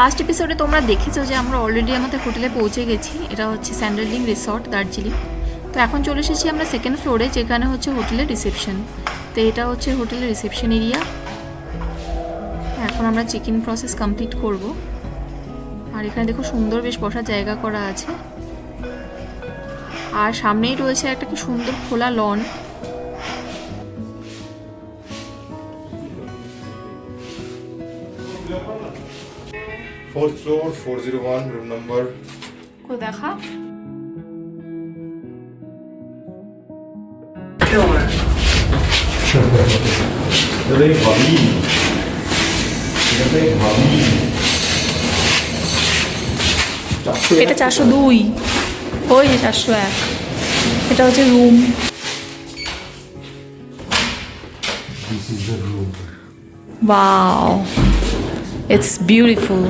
Last এপিসোডে তোমরা দেখেছো যে আমরা অলরেডি আমাদের হোটেলে পৌঁছে গেছি। এটা হচ্ছে স্যান্ডারলিং রিসর্ট, দার্জিলিং। তো এখন চলে এসেছি আমরা সেকেন্ড ফ্লোরে, যেখানে হচ্ছে হোটেলের রিসেপশন। তো এটা হচ্ছে হোটেলের রিসেপশন এরিয়া। এখন আমরা চেক ইন প্রসেস কমপ্লিট করব। আর এখানে দেখো সুন্দর বেশ বসার জায়গা করা আছে। আর সামনেই রয়েছে একটা কি সুন্দর খোলা lawn. Fourth floor, 401, room number. কো দেখা এটা 402, ওই যে 401। এটা হচ্ছে room. This is the room. Wow, it's beautiful.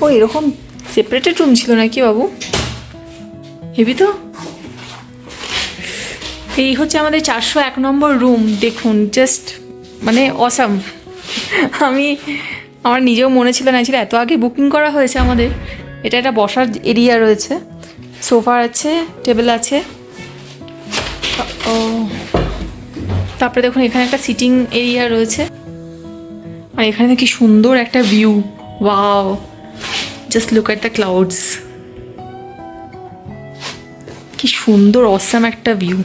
ও এরকম সেপারেটেড রুম ছিল নাকি বাবু? হেবি তো। এই হচ্ছে আমাদের 401 নম্বর রুম। দেখুন জাস্ট মানে অসাম। আমার নিজেও মনে ছিল না, ছিল এত আগে বুকিং করা হয়েছে আমাদের। এটা একটা বসার এরিয়া রয়েছে, সোফা আছে, টেবিল আছে। ও তারপরে দেখুন এখানে একটা সিটিং এরিয়া রয়েছে। আর এখানে কি সুন্দর একটা view. Wow, just look at the clouds. কি সুন্দর অসাম একটা ভিউ।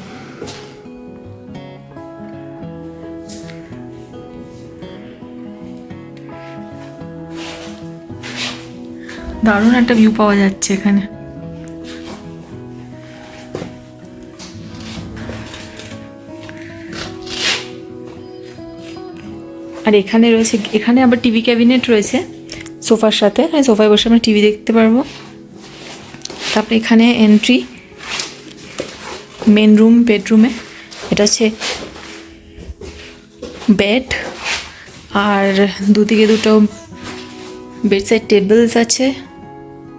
দারুণ একটা ভিউ পাওয়া যাচ্ছে এখানে। আর এখানে রয়েছে, এখানে আবার টিভি ক্যাবিনেট রয়েছে সোফার সাথে। সোফায় বসে আমরা টিভি দেখতে পারবো। তারপরে এখানে এন্ট্রি মেন রুম, বেডরুমে। এটা হচ্ছে বেড, আর দুদিকে দুটো বেডসাইড টেবিলস আছে,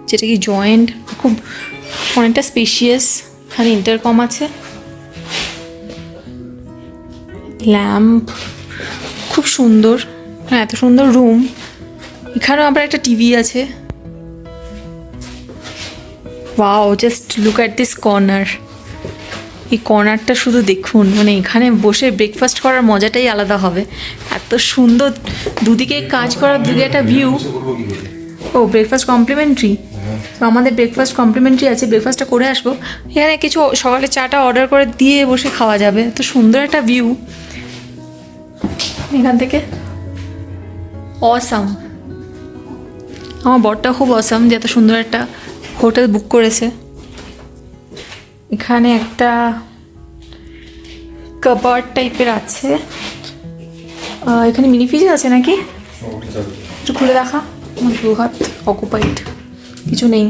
যেটা কি জয়েন্ট, খুব অনেকটা স্পেশিয়াস। এখানে ইন্টারকম আছে, ল্যাম্প, খুব সুন্দর। হ্যাঁ, এত সুন্দর রুম। এখানেও আবার একটা টিভি আছে। Wow, just look at this corner. এই কর্নারটা শুধু দেখুন, মানে এখানে বসে ব্রেকফাস্ট করার মজাটাই আলাদা হবে। এত সুন্দর দুদিকে কাজ করার, দুদিকে একটা ভিউ। ও ব্রেকফাস্ট কমপ্লিমেন্টারি। আমাদের ব্রেকফাস্ট কমপ্লিমেন্টারি আছে, ব্রেকফাস্টটা করে আসবো। এখানে কিছু সকালে চাটা অর্ডার করে দিয়ে বসে খাওয়া যাবে। এত সুন্দর একটা ভিউ এখান থেকে। অসাম। আমার বরটা খুব অসাম যে এত সুন্দর একটা হোটেল বুক করেছে। এখানে একটা কাবার্ড টাইপের আছে। এখানে মিনি ফ্রিজ আছে নাকি? একটু খুলে দেখা। আমার দু হাত অকুপাইড, কিছু নেই।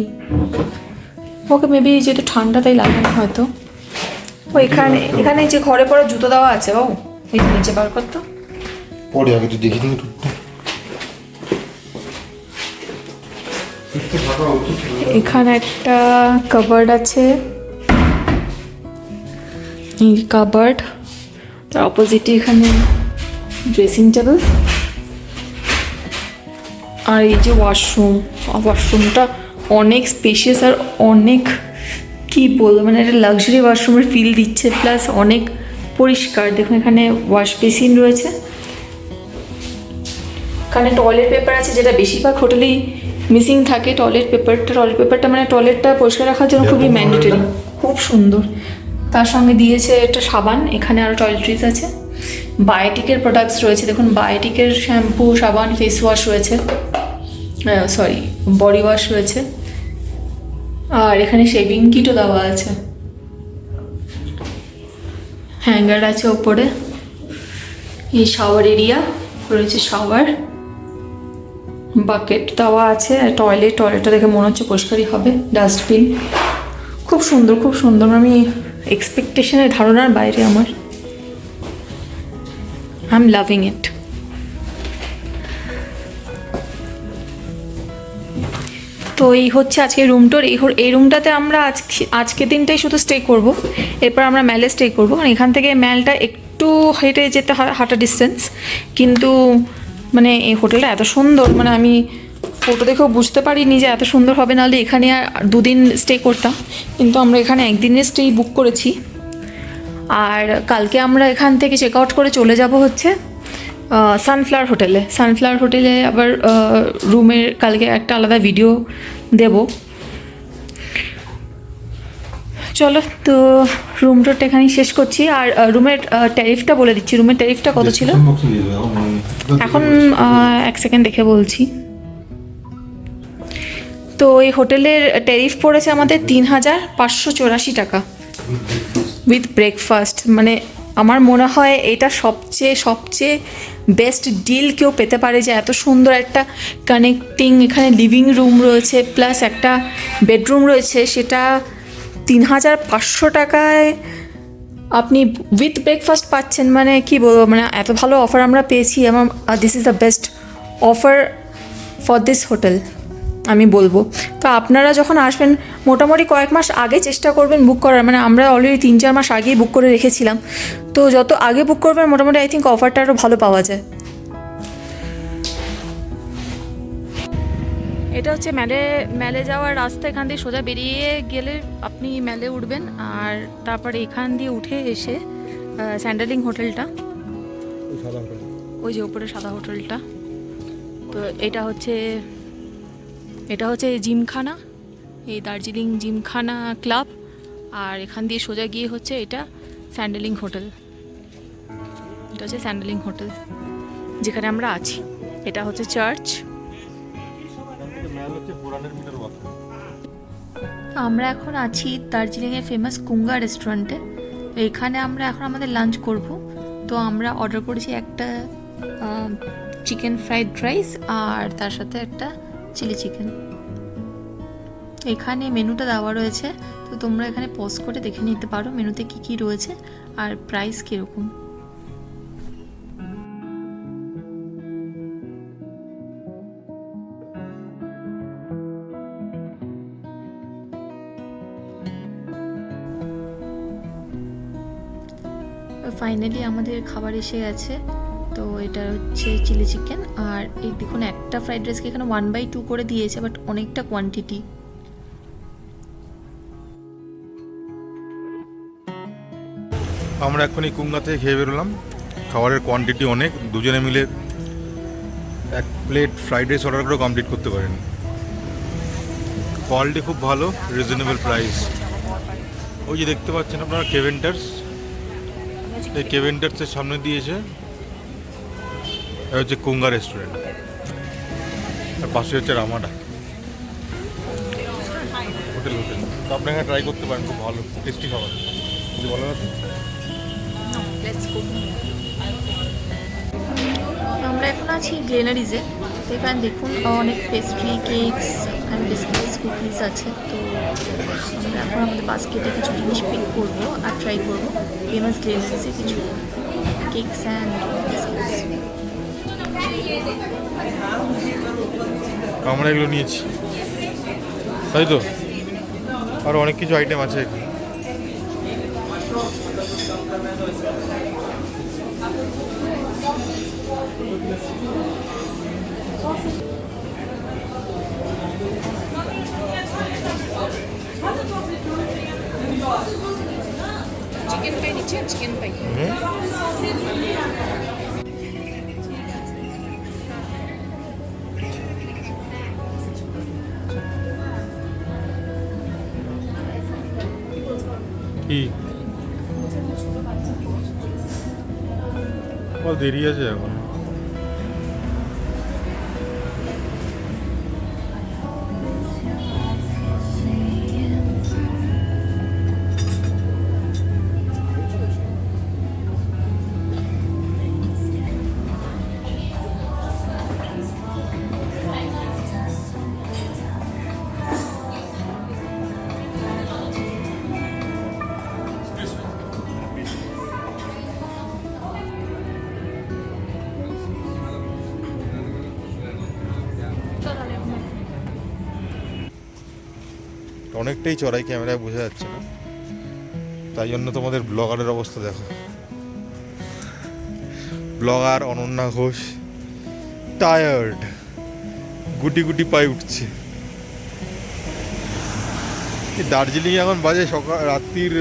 ওকে মেবি যেহেতু ঠান্ডা তাই লাগে না হয়তো। ও এখানে যে ঘরে পড়া জুতো দেওয়া আছে। ও এই নিচে বার করতো পরে আগে তো দেখি নি। এখানে একটা কাবার্ড আছে, এই কাবার্ড। তার অপোজিটে এখানে ড্রেসিং টেবিল। আর এই যে ওয়াশরুম, ওয়াশরুমটা অনেক স্পেশিয়াস আর অনেক কি বলবো, মানে একটা লাক্সারি ওয়াশরুমের ফিল দিচ্ছে, প্লাস অনেক পরিষ্কার। দেখুন এখানে ওয়াশ বেসিন রয়েছে। এখানে টয়লেট পেপার আছে, যেটা বেশিরভাগ হোটেলেই মিসিং থাকে। টয়লেট পেপারটা মানে টয়লেটটা পরিষ্কার রাখার জন্য খুবই ম্যান্ডেটরি। খুব সুন্দর। তার সঙ্গে দিয়েছে একটা সাবান। এখানে আরও টয়লেট্রিজ আছে। বায়োটিকের প্রোডাক্টস রয়েছে। দেখুন বায়োটিকের শ্যাম্পু, সাবান, ফেস ওয়াশ রয়েছে, সরি বডি ওয়াশ রয়েছে। আর এখানে শেভিং কিটও দেওয়া আছে। হ্যাঙ্গার আছে ওপরে। এই শাওয়ার এরিয়া রয়েছে, শাওয়ার, বাকেট দেওয়া আছে। আর টয়লেটটা দেখে মনে হচ্ছে পরিষ্কারই হবে। ডাস্টবিন, খুব সুন্দর, খুব সুন্দর। আমি এক্সপেকটেশনের ধারণার বাইরে আমার। আই এম লাভিং ইট। তো এই হচ্ছে আজকে রুম টোর। এই রুমটাতে আমরা আজকে দিনটাই শুধু স্টে করব। এরপর আমরা ম্যালে স্টে করবো। এখান থেকে ম্যালটা একটু হেঁটে যেতে হয়, হাঁটা ডিস্টেন্স, কিন্তু মানে এই হোটেলটা এত সুন্দর, মানে আমি ফটো দেখেও বুঝতে পারিনি যে এত সুন্দর হবে, নাহলে এখানে আর 2 দিন স্টে করতাম, কিন্তু আমরা এখানে 1 দিনের স্টেই বুক করেছি। আর কালকে আমরা এখান থেকে চেক আউট করে চলে যাব হচ্ছে সানফ্লাওয়ার হোটেলে আবার রুমের কালকে একটা আলাদা ভিডিও দেব। চলো, তো রুম টোরটা এখানেই শেষ করছি। আর রুমের ট্যারিফটা বলে দিচ্ছি, রুমের ট্যারিফটা কত ছিল এখন, 1 সেকেন্ড দেখে বলছি। তো এই হোটেলের ট্যারিফ পড়েছে আমাদের 3,584 টাকা উইথ ব্রেকফাস্ট। মানে আমার মনে হয় এটা সবচেয়ে বেস্ট ডিল কেউ পেতে পারে, যে এত সুন্দর একটা কানেক্টিং এখানে লিভিং রুম রয়েছে প্লাস একটা বেডরুম রয়েছে, সেটা 3,500 টাকায় আপনি উইথ ব্রেকফাস্ট পাচ্ছেন। মানে কি বলবো, মানে এত ভালো অফার আমরা পেয়েছি। আমার this is the best offer for this hotel আমি বলবো। তো আপনারা যখন আসবেন মোটামুটি কয়েক মাস আগে চেষ্টা করবেন বুক করার, মানে আমরা অলরেডি 3-4 মাস আগেই বুক করে রেখেছিলাম। তো যত আগে বুক করবেন মোটামুটি আই থিঙ্ক অফারটা আরও ভালো পাওয়া যায়। এটা হচ্ছে ম্যালে যাওয়ার রাস্তা। এখান দিয়ে সোজা বেরিয়ে গেলে আপনি ম্যালে উঠবেন, আর তারপরে এখান দিয়ে উঠে এসে স্যান্ডালিং হোটেলটা, ওই যে উপরে সাদা হোটেলটা, তো এটা হচ্ছে জিমখানা, এই দার্জিলিং জিমখানা ক্লাব। আর এখান দিয়ে সোজা গিয়ে হচ্ছে এটা স্যান্ডালিং হোটেল, এটা হচ্ছে স্যান্ডালিং হোটেল যেখানে আমরা আছি। এটা হচ্ছে চার্চ। আমরা এখন আছি দার্জিলিংয়ের ফেমাস কুঙ্গা রেস্টুরেন্টে। এখানে আমরা এখন আমাদের লাঞ্চ করব। তো আমরা অর্ডার করেছি একটা চিকেন ফ্রাইড রাইস আর তার সাথে একটা চিলি চিকেন। এখানে মেনুটা দেওয়া রয়েছে, তো তোমরা এখানে পজ করে দেখে নিতে পারো মেনুতে কি কি রয়েছে আর প্রাইস কীরকম। ফাইনালি আমাদের খাবার এসে গেছে। তো এটা হচ্ছে চিলি চিকেন, আর এই দেখুন একটা ফ্রাইড রাইসকে এখানে 1/2 করে দিয়েছে, বাট অনেকটা কোয়ান্টিটি। আমরা এখনই কুঙ্গা থেকে খেয়ে বেরোলাম। খাবারের কোয়ান্টিটি অনেক, দুজনে মিলে 1 প্লেট ফ্রাইড রাইস অর্ডার করে কমপ্লিট করতে পারেন। কোয়ালিটি খুব ভালো, রিজনেবল প্রাইস। ওই যে দেখতে পাচ্ছেন আপনারা কেভেন্টার্স, এই কেভেন্টার্সের সামনে দিয়েছে হচ্ছে কুঙ্গা রেস্টুরেন্ট, আর পাশে হচ্ছে রামাডা হোটেল। তো আপনি এখানে ট্রাই করতে পারেন, খুব ভালো টেস্টি খাবার। কিছু বলার আছে? আমরা এখন আছি গ্লেনারিজে। তো এখানে দেখুন অনেক pastry, cakes and biscuits, cookies আছে। তো আমরা এখন আমাদের বাস্কেটে কিছু জিনিস পিক করবো আর ট্রাই করবো ফেমাস গ্লেনারিজে কিছু কেকস অ্যান্ড বিস্কিটস। আমরা এগুলো নিয়েছি, তাই তো আরও অনেক কিছু আইটেম আছে এখানে। চিকেন পাই নিচ্ছে, চিকেন পাই। কি দেরি আছে এখন? অনেকটাই চড়াই, ক্যামেরায় বোঝা যাচ্ছে না, তাই জন্য তোমাদের ব্লগারের অবস্থা দেখো। ব্লগার অনন্যা ঘোষ টায়ার্ড, গুটি গুটি পায়ে উঠছে। দার্জিলিং এখন বাজে সকাল রাত্রির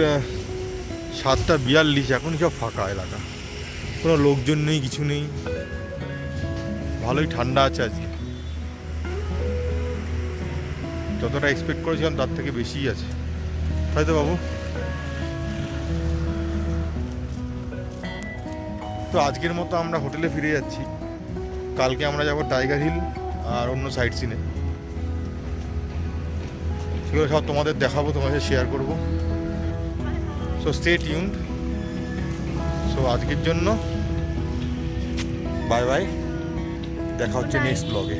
7:42, এখনই সব ফাঁকা এলাকা, কোনো লোকজন নেই, কিছু নেই, ভালোই ঠান্ডা আছে আজকে। যতটা এক্সপেক্ট করেছিলাম তার থেকে বেশিই আছে, তাই তো বাবু? তো আজকের মতো আমরা হোটেলে ফিরে যাচ্ছি। কালকে আমরা যাব টাইগার হিল আর অন্য সাইট সিনে, সেগুলো সব তোমাদের দেখাবো, তোমাদের শেয়ার করবো। So stay tuned. সো আজকের জন্য বাই বাই, দেখা হচ্ছে নেক্সট ব্লগে।